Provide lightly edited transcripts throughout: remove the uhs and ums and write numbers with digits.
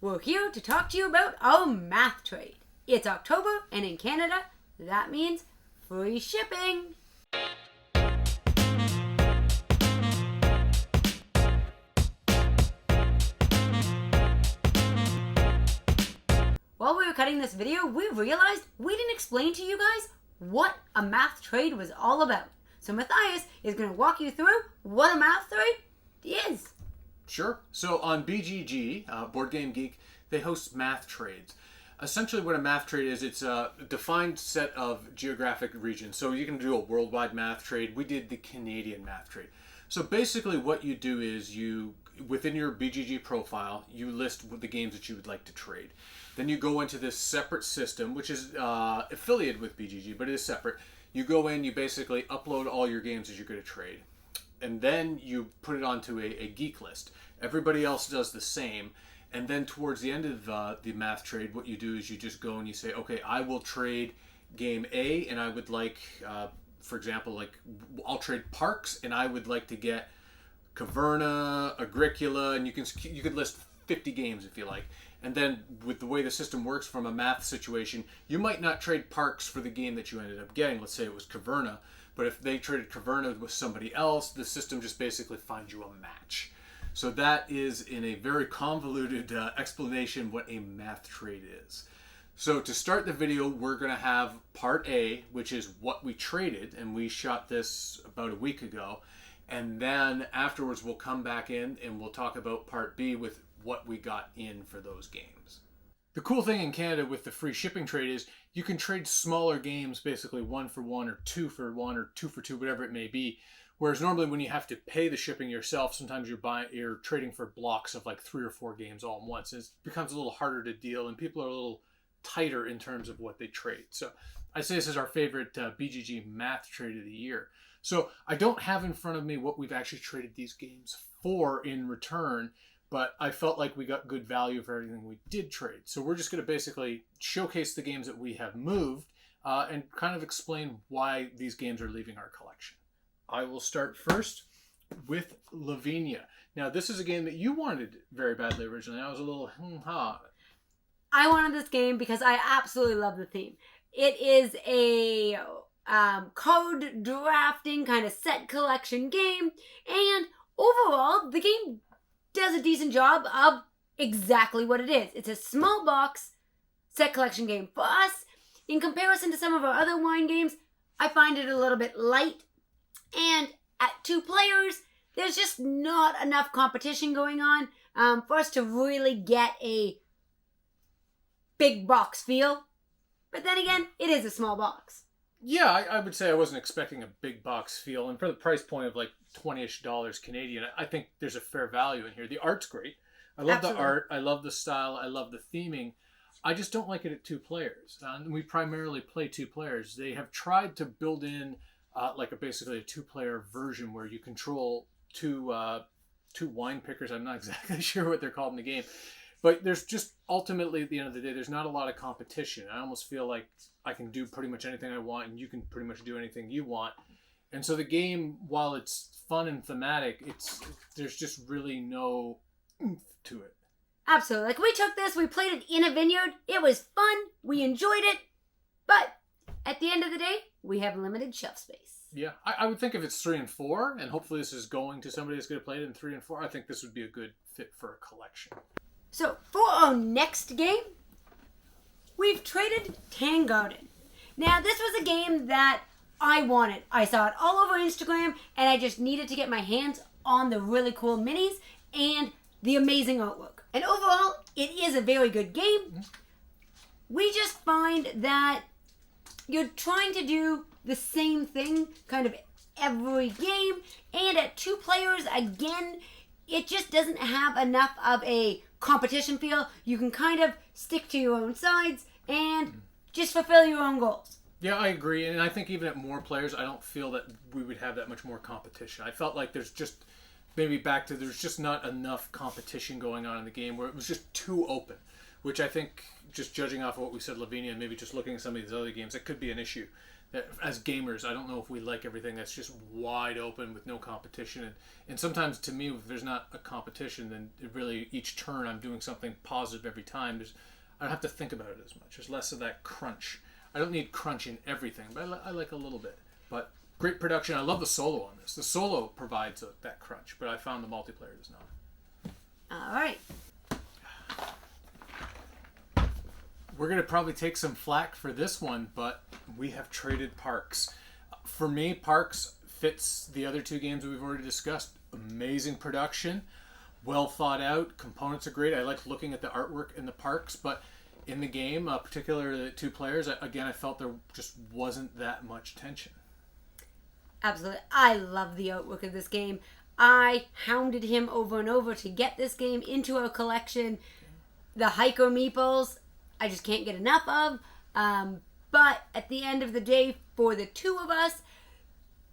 We're here to talk to you about our math trade. It's October, and in Canada, that means free shipping. While we were cutting this video, we realized we didn't explain to you guys what a math trade was all about. So Matthias is going to walk you through what a math trade is. Sure. So on BGG, Board Game Geek, they host math trades. Essentially what a math trade is, it's a defined set of geographic regions. So you can do a worldwide math trade. We did the Canadian math trade. So basically what you do is you, within your BGG profile, you list the games that you would like to trade. Then you go into this separate system, which is affiliated with BGG, but it is separate. You go in, you basically upload all your games that you're going to trade. And then you put it onto a geek list. Everybody else does the same. And then towards the end of the math trade, what you do is you just go and you say, okay, I will trade game A, and I would like, for example, like I'll trade Parks, and I would like to get Caverna, Agricola, and you could list 50 games if you like. And then with the way the system works from a math situation, you might not trade Parks for the game that you ended up getting. Let's say it was Caverna. But if they traded Caverna with somebody else, the system just basically finds you a match. So that is, in a very convoluted explanation, what a math trade is. So to start the video, we're going to have part A, which is what we traded, and we shot this about a week ago. And then afterwards, we'll come back in and we'll talk about part B with what we got in for those games. The cool thing in Canada with the free shipping trade is you can trade smaller games, basically 1 for 1 or 2 for 1 or 2 for 2, whatever it may be. Whereas normally when you have to pay the shipping yourself, sometimes you're trading for blocks of like 3 or 4 games all at once. It becomes a little harder to deal, and people are a little tighter in terms of what they trade. So I say this is our favorite BGG math trade of the year. So I don't have in front of me what we've actually traded these games for in return, but I felt like we got good value for everything we did trade. So we're just going to basically showcase the games that we have moved and kind of explain why these games are leaving our collection. I will start first with Lavinia. Now, this is a game that you wanted very badly originally. I was a little, I wanted this game because I absolutely love the theme. It is a card drafting kind of set collection game, and overall, the game does a decent job of exactly what it is. It's a small box set collection game. For us, in comparison to some of our other wine games, I find it a little bit light. And at 2 players, there's just not enough competition going on for us to really get a big box feel. But then again, it is a small box. Yeah, I would say I wasn't expecting a big box feel. And for the price point of like $20-ish Canadian, I think there's a fair value in here. The art's great. I love the art. I love the style. I love the theming. I just don't like it at 2 players. We primarily play 2 players. They have tried to build in basically a 2-player version where you control two wine pickers. I'm not exactly sure what they're called in the game. But there's just, ultimately, at the end of the day, there's not a lot of competition. I almost feel like I can do pretty much anything I want, and you can pretty much do anything you want. And so the game, while it's fun and thematic, there's just really no oomph to it. Absolutely. Like, we took this, we played it in a vineyard. It was fun. We enjoyed it. But at the end of the day, we have limited shelf space. Yeah, I would think if it's 3 and 4, and hopefully this is going to somebody that's going to play it in 3 and 4, I think this would be a good fit for a collection. So, for our next game, we've traded Tangarden. Now, this was a game that I wanted. I saw it all over Instagram, and I just needed to get my hands on the really cool minis and the amazing artwork. And overall, it is a very good game. We just find that you're trying to do the same thing kind of every game, and at 2 players, again, it just doesn't have enough of a competition feel. You can kind of stick to your own sides and just fulfill your own goals. Yeah, I agree. And I think even at more players, I don't feel that we would have that much more competition. I felt like there's just, there's just not enough competition going on in the game where it was just too open, which I think, just judging off of what we said, Lavinia, and maybe just looking at some of these other games, it could be an issue. as gamers, I don't know if we like everything that's just wide open with no competition. And sometimes to me, if there's not a competition, then it really each turn I'm doing something positive every time. I don't have to think about it as much. There's less of that crunch. I don't need crunch in everything, but I like a little bit. But great production. I love the solo on this. The solo provides that crunch, but I found the multiplayer does not. All right. We're going to probably take some flack for this one, but we have traded Parks. For me, Parks fits the other two games we've already discussed. Amazing production, well thought out, components are great. I like looking at the artwork in the Parks, but in the game, particularly the two players, again, I felt there just wasn't that much tension. Absolutely. I love the artwork of this game. I hounded him over and over to get this game into our collection. The Heiko meeples, I just can't get enough of. But at the end of the day, for the two of us,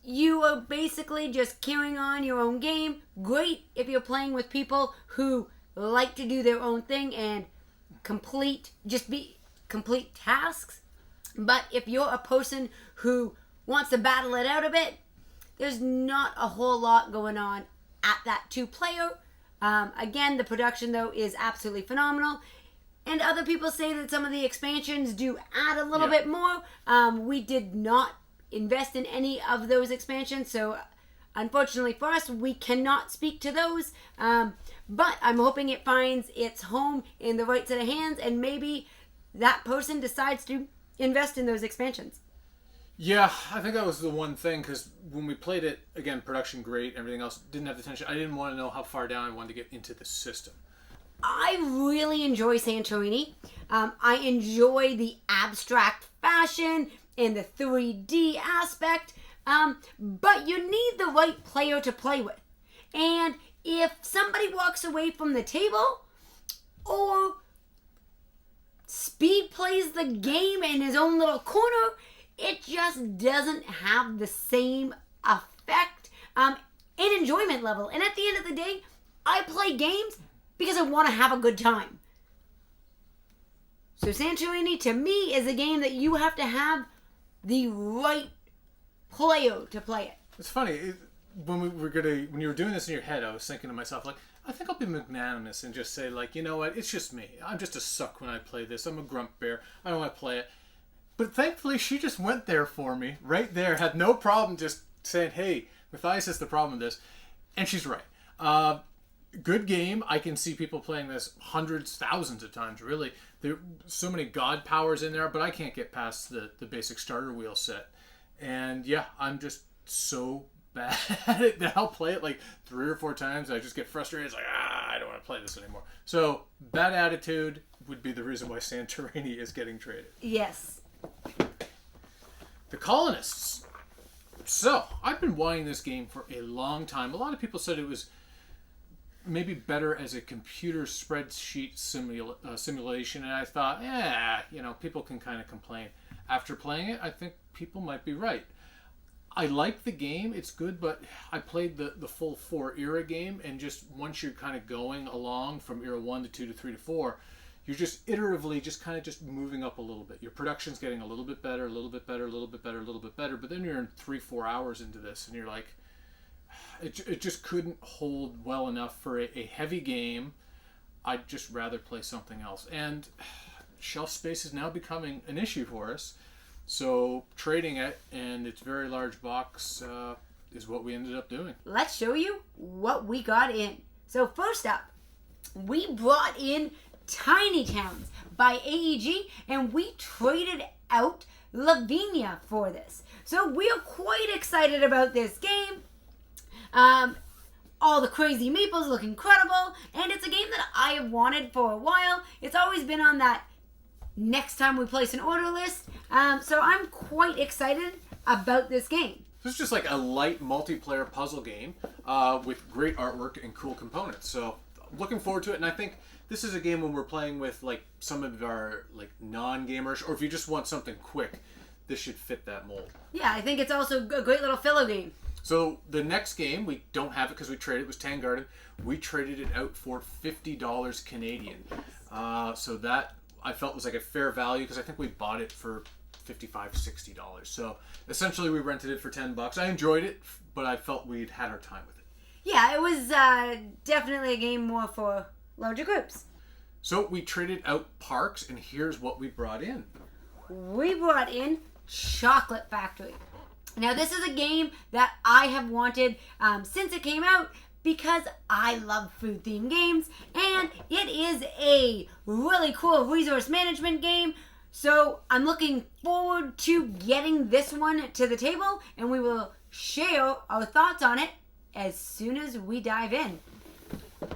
you are basically just carrying on your own game. Great if you're playing with people who like to do their own thing and complete tasks. But if you're a person who wants to battle it out a bit, there's not a whole lot going on at that two-player. Again, the production, though, is absolutely phenomenal. And other people say that some of the expansions do add a little bit more. We did not invest in any of those expansions, so unfortunately for us, we cannot speak to those. But I'm hoping it finds its home in the right set of hands, and maybe that person decides to invest in those expansions. Yeah, I think that was the one thing, because when we played it, again, production great, everything else, didn't have the tension. I didn't want to know how far down I wanted to get into the system. I really enjoy Santorini. I enjoy the abstract fashion and the 3D aspect, but you need the right player to play with. And if somebody walks away from the table or speed plays the game in his own little corner, it just doesn't have the same effect and enjoyment level. And at the end of the day, I play games because I want to have a good time. So Santorini, to me, is a game that you have to have the right player to play it. It's funny, when you were doing this in your head, I was thinking to myself, like, I think I'll be magnanimous and just say, like, you know what, it's just me. I'm just a suck when I play this. I'm a grump bear. I don't want to play it. But thankfully, she just went there for me, right there, had no problem just saying, hey, Matthias is the problem with this. And she's right. Good game. I can see people playing this hundreds, thousands of times, really. There are so many god powers in there, but I can't get past the basic starter wheel set. And yeah, I'm just so bad at it that I'll play it like 3 or 4 times. I just get frustrated. It's like, I don't want to play this anymore. So bad attitude would be the reason why Santorini is getting traded. Yes. The Colonists. So, I've been wanting this game for a long time. A lot of people said it was maybe better as a computer spreadsheet simulation, and I thought, people can kind of complain. After playing it, I think people might be right. I like the game, it's good, but I played the full 4 era game, and just once you're kind of going along from era 1 to 2 to 3 to 4, you're just iteratively just moving up a little bit. Your production's getting a little bit better, a little bit better, a little bit better, a little bit better, but then you're in 3-4 hours into this, and you're like, it just couldn't hold well enough for a heavy game. I'd just rather play something else. And shelf space is now becoming an issue for us. So trading it and its very large box is what we ended up doing. Let's show you what we got in. So first up, we brought in Tiny Towns by AEG, and we traded out Lavinia for this. So we're quite excited about this game. All the crazy meeples look incredible, and it's a game that I have wanted for a while. It's always been on that next time we place an order list, so I'm quite excited about this game. This is just like a light multiplayer puzzle game with great artwork and cool components. So looking forward to it, and I think this is a game when we're playing with like some of our like non-gamers, or if you just want something quick, this should fit that mold. Yeah, I think it's also a great little filler game. So the next game, we don't have it because we traded it, was Tangarden. We traded it out for $50 Canadian. So that I felt was like a fair value because I think we bought it for $55, $60. So essentially we rented it for $10. I enjoyed it, but I felt we'd had our time with it. Yeah, it was definitely a game more for larger groups. So we traded out Parks, and here's what we brought in. We brought in Chocolate Factory. Now, this is a game that I have wanted since it came out because I love food-themed games, and it is a really cool resource management game. So I'm looking forward to getting this one to the table, and we will share our thoughts on it as soon as we dive in.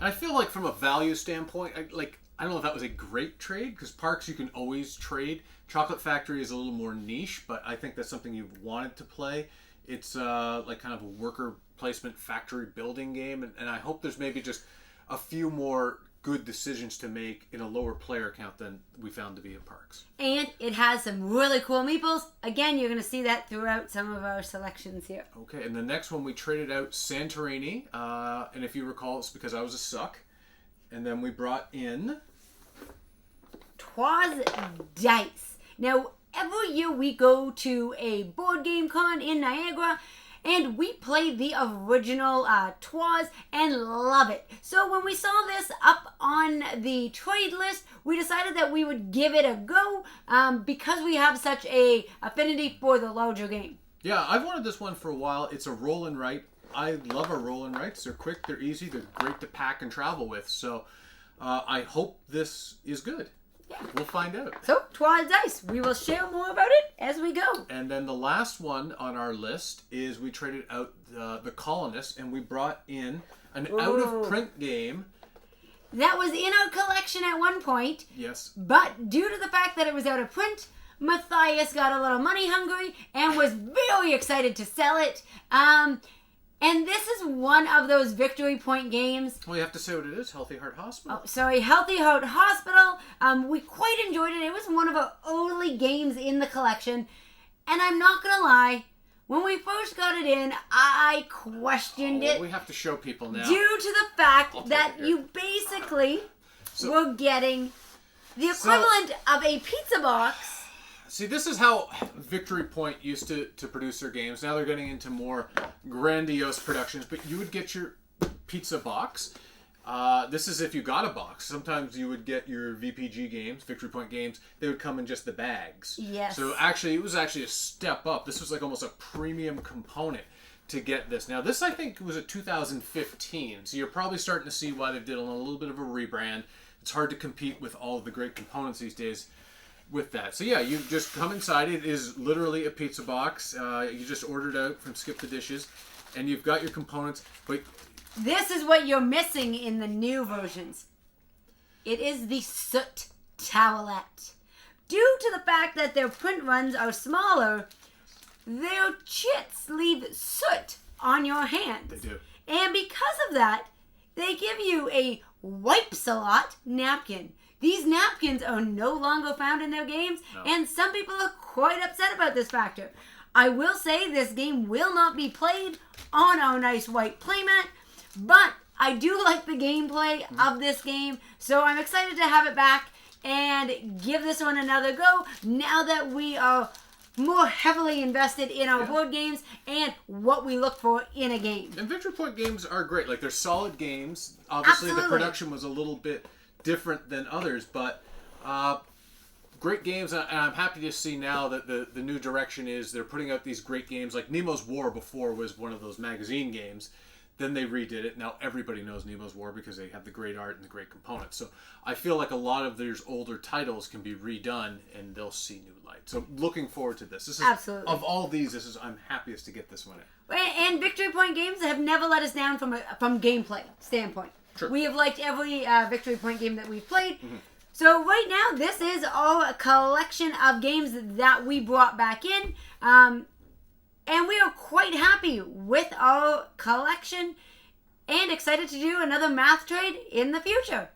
I feel like from a value standpoint, I don't know if that was a great trade, because Parks you can always trade. Chocolate Factory is a little more niche, but I think that's something you've wanted to play. It's like kind of a worker placement factory building game, and I hope there's maybe just a few more good decisions to make in a lower player count than we found to be in Parks. And it has some really cool meeples. Again, you're going to see that throughout some of our selections here. Okay, and the next one we traded out Santorini, and if you recall, it's because I was a suck. And then we brought in Twas Dice. Now, every year we go to a board game con in Niagara, and we play the original Twas and love it. So when we saw this up on the trade list, we decided that we would give it a go because we have such a affinity for the larger game. Yeah, I've wanted this one for a while. It's a roll and write. I love our roll and writes. They're quick, they're easy, they're great to pack and travel with. So I hope this is good. Yeah. We'll find out. So, Twas Dice. We will share more about it as we go. And then the last one on our list is we traded out the Colonists, and we brought in an out-of-print game. That was in our collection at one point. Yes. But due to the fact that it was out of print, Matthias got a little money hungry and was very excited to sell it. And this is one of those victory point games. Well, you have to say what it is. Healthy Heart Hospital. Oh, sorry, Healthy Heart Hospital. We quite enjoyed it. It was one of our early games in the collection. And I'm not going to lie, when we first got it in, I questioned it. We have to show people now. Due to the fact that you basically were getting the equivalent of a pizza box. See, this is how Victory Point used to produce their games. Now they're getting into more grandiose productions, but you would get your pizza box. This is if you got a box. Sometimes you would get your VPG games, Victory Point games. They would come in just the bags. Yes. So actually, it was actually a step up. This was like almost a premium component to get this. Now, this I think was a 2015, so you're probably starting to see why they did a little bit of a rebrand. It's hard to compete with all of the great components these days with that. So yeah, you just come inside. It is literally a pizza box. You just order it out from Skip the Dishes, and you've got your components. But this is what you're missing in the new versions. It is the soot towelette. Due to the fact that their print runs are smaller, their chits leave soot on your hands. they do. And because of that, they give you a Wipe-A-Lot napkin. These napkins are no longer found in their games, and some people are quite upset about this factor. I will say this game will not be played on our nice white playmat, but I do like the gameplay of this game, so I'm excited to have it back and give this one another go now that we are more heavily invested in our board games and what we look for in a game. And Victory Point games are great. Like, they're solid games. Obviously, Absolutely. the production was a little bit different than others, but great games. And I'm happy to see now that the new direction is they're putting out these great games. Like Nemo's War before was one of those magazine games. Then they redid it. Now everybody knows Nemo's War because they have the great art and the great components. So I feel like a lot of these older titles can be redone and they'll see new light. So looking forward to this. This is Absolutely. Of all these, I'm happiest to get this one in. And Victory Point games have never let us down from gameplay standpoint. Sure. We have liked every Victory Point game that we've played. Mm-hmm. So right now, this is our collection of games that we brought back in. And we are quite happy with our collection and excited to do another math trade in the future.